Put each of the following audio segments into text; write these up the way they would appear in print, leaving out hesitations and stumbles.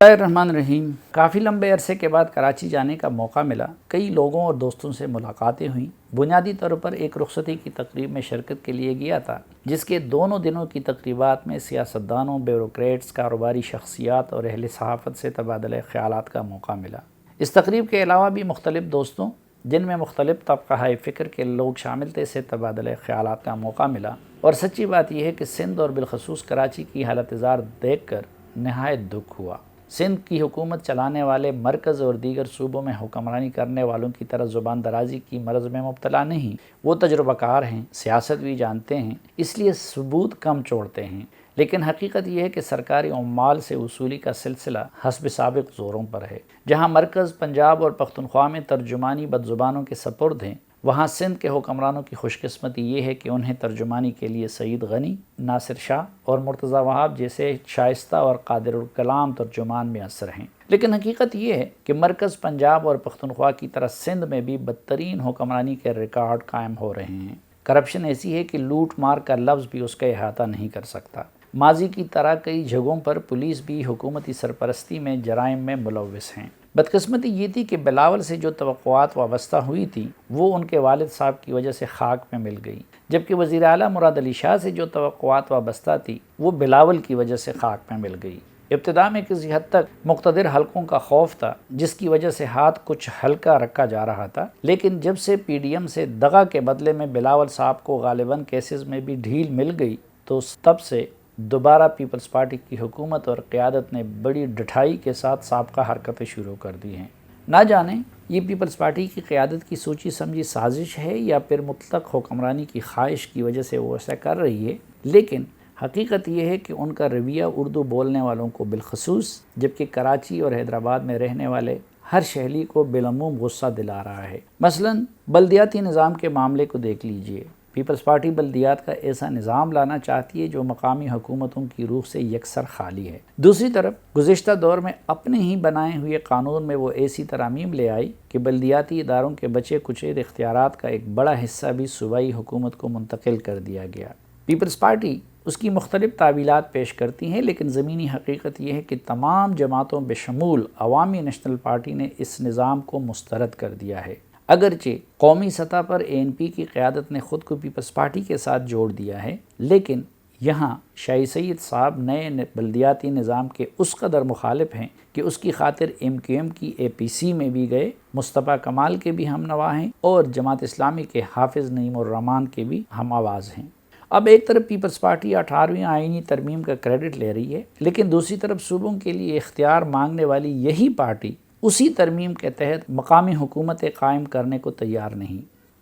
بسم اللہ الرحمن الرحیم۔ کافی لمبے عرصے کے بعد کراچی جانے کا موقع ملا۔ کئی لوگوں اور دوستوں سے ملاقاتیں ہوئیں۔ بنیادی طور پر ایک رخصتی کی تقریب میں شرکت کے لیے گیا تھا، جس کے دونوں دنوں کی تقریبات میں سیاستدانوں، بیوروکریٹس، کاروباری شخصیات اور اہل صحافت سے تبادلہ خیالات کا موقع ملا۔ اس تقریب کے علاوہ بھی مختلف دوستوں، جن میں مختلف طبقہ فکر کے لوگ شامل تھے، سے تبادلہ خیالات کا موقع ملا۔ اور سچی بات یہ ہے کہ سندھ اور بالخصوص کراچی کی حالت زار دیکھ کر نہایت دکھ ہوا۔ سندھ کی حکومت چلانے والے مرکز اور دیگر صوبوں میں حکمرانی کرنے والوں کی طرح زبان درازی کی مرض میں مبتلا نہیں۔ وہ تجربہ کار ہیں، سیاست بھی جانتے ہیں، اس لیے ثبوت کم چھوڑتے ہیں۔ لیکن حقیقت یہ ہے کہ سرکاری عمال سے وصولی کا سلسلہ حسب سابق زوروں پر ہے۔ جہاں مرکز پنجاب اور پختونخوا میں ترجمانی بدزبانوں کے سپرد ہیں، وہاں سندھ کے حکمرانوں کی خوش قسمتی یہ ہے کہ انہیں ترجمانی کے لیے سعید غنی، ناصر شاہ اور مرتضی وہاب جیسے شائستہ اور قادر الکلام ترجمان میسر ہیں۔ لیکن حقیقت یہ ہے کہ مرکز پنجاب اور پختونخوا کی طرح سندھ میں بھی بدترین حکمرانی کے ریکارڈ قائم ہو رہے ہیں۔ کرپشن ایسی ہے کہ لوٹ مار کا لفظ بھی اس کا احاطہ نہیں کر سکتا۔ ماضی کی طرح کئی جگہوں پر پولیس بھی حکومتی سرپرستی میں جرائم میں ملوث ہیں۔ بدقسمتی یہ تھی کہ بلاول سے جو توقعات وابستہ ہوئی تھی، وہ ان کے والد صاحب کی وجہ سے خاک میں مل گئی، جبکہ وزیر اعلیٰ مراد علی شاہ سے جو توقعات وابستہ تھی، وہ بلاول کی وجہ سے خاک میں مل گئی۔ ابتدا میں کسی حد تک مقتدر حلقوں کا خوف تھا، جس کی وجہ سے ہاتھ کچھ ہلکا رکھا جا رہا تھا، لیکن جب سے پی ڈی ایم سے دغا کے بدلے میں بلاول صاحب کو غالباً کیسز میں بھی ڈھیل مل گئی، تو تب سے دوبارہ پیپلز پارٹی کی حکومت اور قیادت نے بڑی ڈٹھائی کے ساتھ سابقہ حرکتیں شروع کر دی ہیں۔ نہ جانیں یہ پیپلز پارٹی کی قیادت کی سوچی سمجھی سازش ہے یا پھر مطلق حکمرانی کی خواہش کی وجہ سے وہ ایسا کر رہی ہے، لیکن حقیقت یہ ہے کہ ان کا رویہ اردو بولنے والوں کو بالخصوص، جبکہ کراچی اور حیدرآباد میں رہنے والے ہر شہری کو بالعموم غصہ دلا رہا ہے۔ مثلاً بلدیاتی نظام کے معاملے کو دیکھ لیجئے۔ پیپلز پارٹی بلدیات کا ایسا نظام لانا چاہتی ہے جو مقامی حکومتوں کی روح سے یکسر خالی ہے۔ دوسری طرف گزشتہ دور میں اپنے ہی بنائے ہوئے قانون میں وہ ایسی ترامیم لے آئی کہ بلدیاتی اداروں کے بچے کچے اختیارات کا ایک بڑا حصہ بھی صوبائی حکومت کو منتقل کر دیا گیا۔ پیپلز پارٹی اس کی مختلف تعویلات پیش کرتی ہیں، لیکن زمینی حقیقت یہ ہے کہ تمام جماعتوں بشمول عوامی نیشنل پارٹی نے اس نظام کو مسترد کر دیا ہے۔ اگرچہ قومی سطح پر اے این پی کی قیادت نے خود کو پیپلز پارٹی کے ساتھ جوڑ دیا ہے، لیکن یہاں شاہی سید صاحب نئے بلدیاتی نظام کے اس قدر مخالف ہیں کہ اس کی خاطر ایم کیو ایم کی اے پی سی میں بھی گئے، مصطفیٰ کمال کے بھی ہم نوا ہیں اور جماعت اسلامی کے حافظ نعیم الرحمن کے بھی ہم آواز ہیں۔ اب ایک طرف پیپلز پارٹی 18ویں آئینی ترمیم کا کریڈٹ لے رہی ہے، لیکن دوسری طرف صوبوں کے لیے اختیار مانگنے والی یہی پارٹی اسی ترمیم کے تحت مقامی حکومتیں قائم کرنے کو تیار نہیں۔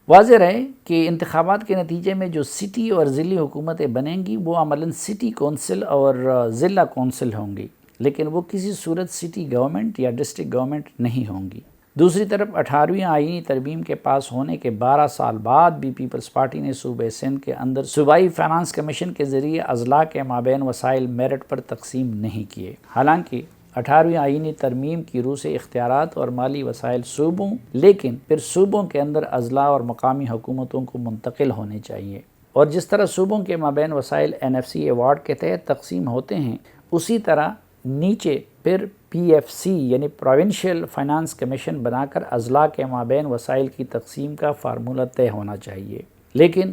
واضح رہے کہ انتخابات کے نتیجے میں جو سٹی اور ضلعی حکومتیں بنیں گی، وہ عملاً سٹی کونسل اور ضلع کونسل ہوں گی، لیکن وہ کسی صورت سٹی گورنمنٹ یا ڈسٹرکٹ گورنمنٹ نہیں ہوں گی۔ دوسری طرف 18ویں آئینی ترمیم کے پاس ہونے کے 12 سال بعد بھی پیپلز پارٹی نے صوبہ سندھ کے اندر صوبائی فائنانس کمیشن کے ذریعے اضلاع کے مابین وسائل میرٹ پر تقسیم نہیں کیے، حالانکہ 18ویں آئینی ترمیم کی روح سے اختیارات اور مالی وسائل صوبوں، لیکن پھر صوبوں کے اندر اضلاع اور مقامی حکومتوں کو منتقل ہونے چاہیے، اور جس طرح صوبوں کے مابین وسائل این ایف سی ایوارڈ کے تحت تقسیم ہوتے ہیں، اسی طرح نیچے پھر پی ایف سی یعنی پروونشل فائنانس کمیشن بنا کر اضلاع کے مابین وسائل کی تقسیم کا فارمولہ طے ہونا چاہیے، لیکن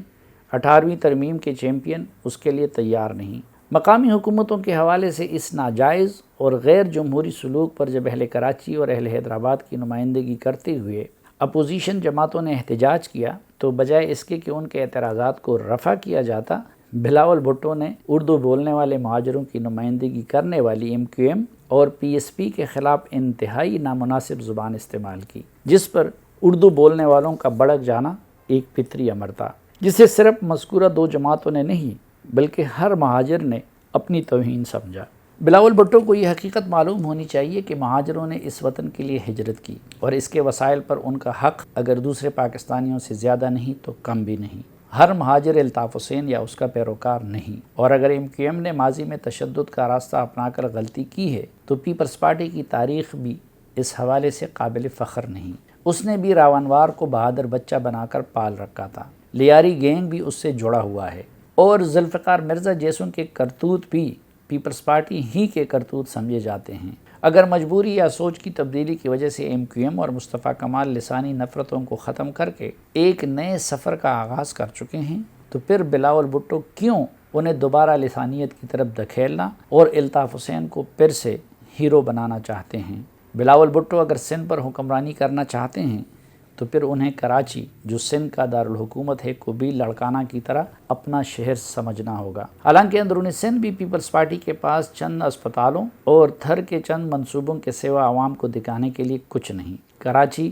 18ویں ترمیم کے چیمپئن اس کے لیے تیار نہیں۔ مقامی حکومتوں کے حوالے سے اس ناجائز اور غیر جمہوری سلوک پر جب اہل کراچی اور اہل حیدرآباد کی نمائندگی کرتے ہوئے اپوزیشن جماعتوں نے احتجاج کیا، تو بجائے اس کے کہ ان کے اعتراضات کو رفع کیا جاتا، بلاول بھٹو نے اردو بولنے والے مہاجروں کی نمائندگی کرنے والی ایم کیو ایم اور پی ایس پی کے خلاف انتہائی نامناسب زبان استعمال کی، جس پر اردو بولنے والوں کا بڑک جانا ایک فطری امر تھا، جسے صرف مذکورہ دو جماعتوں نے نہیں بلکہ ہر مہاجر نے اپنی توہین سمجھا۔ بلاول بھٹو کو یہ حقیقت معلوم ہونی چاہیے کہ مہاجروں نے اس وطن کے لیے ہجرت کی، اور اس کے وسائل پر ان کا حق اگر دوسرے پاکستانیوں سے زیادہ نہیں تو کم بھی نہیں۔ ہر مہاجر الطاف حسین یا اس کا پیروکار نہیں، اور اگر ایم کیو ایم نے ماضی میں تشدد کا راستہ اپنا کر غلطی کی ہے تو پیپلز پارٹی کی تاریخ بھی اس حوالے سے قابل فخر نہیں۔ اس نے بھی راونوار کو بہادر بچہ بنا کر پال رکھا تھا، لیاری گینگ بھی اس سے جڑا ہوا ہے، اور ذوالفقار مرزا جیسوں کے کرتوت بھی پیپلز پارٹی ہی کے کرتوت سمجھے جاتے ہیں۔ اگر مجبوری یا سوچ کی تبدیلی کی وجہ سے MQM اور مصطفیٰ کمال لسانی نفرتوں کو ختم کر کے ایک نئے سفر کا آغاز کر چکے ہیں تو پھر بلاول بھٹو کیوں انہیں دوبارہ لسانیت کی طرف دھکیلنا اور الطاف حسین کو پھر سے ہیرو بنانا چاہتے ہیں؟ بلاول بھٹو اگر سندھ پر حکمرانی کرنا چاہتے ہیں تو پھر انہیں کراچی جو سندھ کا دارالحکومت ہے کو بھی لڑکانہ کی طرح اپنا شہر سمجھنا ہوگا۔ حالانکہ اندرون سندھ بھی پیپلز پارٹی کے پاس چند اسپتالوں اور تھر کے چند منصوبوں کے سوا عوام کو دکھانے کے لیے کچھ نہیں۔ کراچی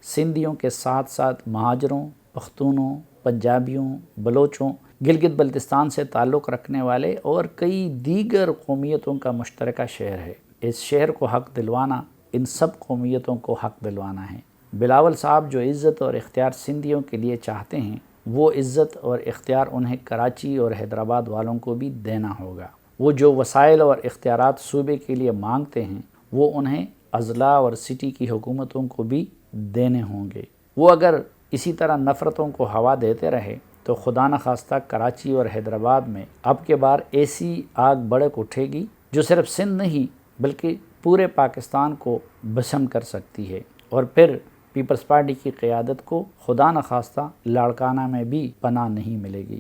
سندھیوں کے ساتھ ساتھ مہاجروں، پختونوں، پنجابیوں، بلوچوں، گلگت بلتستان سے تعلق رکھنے والے اور کئی دیگر قومیتوں کا مشترکہ شہر ہے۔ اس شہر کو حق دلوانا ان سب قومیتوں کو حق دلوانا ہے۔ بلاول صاحب جو عزت اور اختیار سندھیوں کے لیے چاہتے ہیں وہ عزت اور اختیار انہیں کراچی اور حیدرآباد والوں کو بھی دینا ہوگا۔ وہ جو وسائل اور اختیارات صوبے کے لیے مانگتے ہیں وہ انہیں اضلاع اور سٹی کی حکومتوں کو بھی دینے ہوں گے۔ وہ اگر اسی طرح نفرتوں کو ہوا دیتے رہے تو خدا نخواستہ کراچی اور حیدرآباد میں اب کے بار ایسی آگ بھڑک اٹھے گی جو صرف سندھ نہیں بلکہ پورے پاکستان کو بھسم کر سکتی ہے، اور پھر پیپلز پارٹی کی قیادت کو خدا نخواستہ لاڑکانہ میں بھی پناہ نہیں ملے گی۔